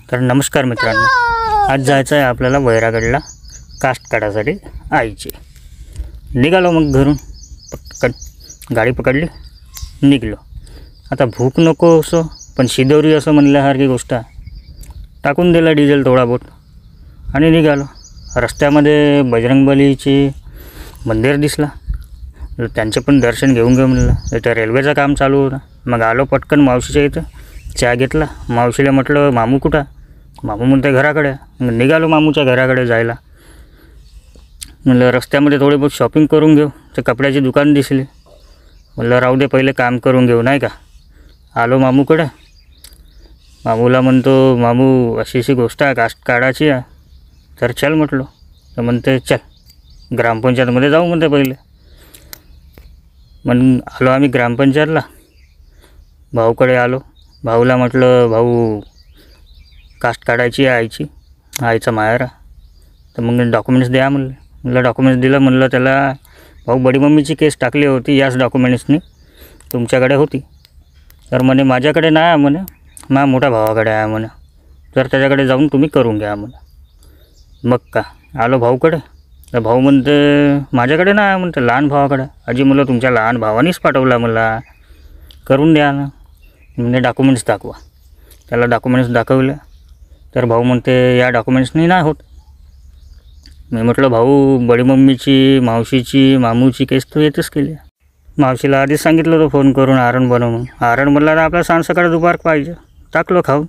तर नमस्कार मित्रांनो, आज जायचं आहे आपल्याला वैरागडला कास्ट काढायसाठी आईचे. निघालो मग घरून पटकन गाडी पकडली, निघलो. आता भूक नको असो पण शिदोरी असं म्हणल्यासारखी गोष्ट आहे. टाकून दिला डिझेल थोडा बहुत आणि निघालो. रस्त्यामध्ये बजरंगबलीचे मंदिर दिसला, त्यांचे पण दर्शन घेऊन म्हणलं. इथं रेल्वेचं काम चालू होतं. मग आलो पटकन मावशीच्या इथं, चहा घेतला. मावशीला म्हटलं मामू कुठं? मामू म्हणते घराकडे. मग निघालो मामूच्या घराकडे जायला. म्हणलं रस्त्यामध्ये थोडी बहुत शॉपिंग करून घेऊ. ते कपड्याची दुकान दिसली. म्हणलं राहू दे, पहिले काम करून घेऊ नाही का. आलो मामूकडे. मामूला म्हणतो मामू अशी अशी गोष्ट आहे, कास्ट काढायची आहे. तर चल म्हटलो. तर म्हणते चल ग्रामपंचायतमध्ये जाऊ म्हणते पहिले. मग आलो आम्ही ग्रामपंचायतला. भाऊकडे आलो. भाऊला म्हटलं भाऊ कास्ट काढायची आहे आईची, आईचा माहेर आहे. तर मग डॉक्युमेंट्स द्या म्हणलं. म्हणलं डॉक्युमेंट्स दिलं. म्हणलं त्याला भाऊ बडी मम्मीची केस टाकली होती, याच डॉक्युमेंट्सनी तुमच्याकडे होती. तर म्हणे माझ्याकडे नाही आहे म्हणे, माझ्या मोठ्या भावाकडे आहे म्हणे. तर त्याच्याकडे जाऊन तुम्ही करून घ्या म्हणे. मग का आलो भाऊकडे. तर भाऊ म्हणते माझ्याकडे नाही आहे म्हणते, लहान भावाकडे. अजी म्हणलं तुमच्या लहान भावानीच पाठवला मला, करून द्या ना. म्हणजे डॉक्युमेंट्स दाखवा. त्याला डॉक्युमेंट्स दाखवले. तर भाऊ म्हणते या डॉक्युमेंट्सनी नाही होत. मी म्हटलं भाऊ बडी मम्मीची, मावशीची, मामूची केस तू येतच केली. मावशीला आधीच सांगितलं होतं फोन करून आरण बनव म्हणून. आरण म्हणला तर आपला सांज सकाळ दुपार पाहिजे. टाकलो खाऊन.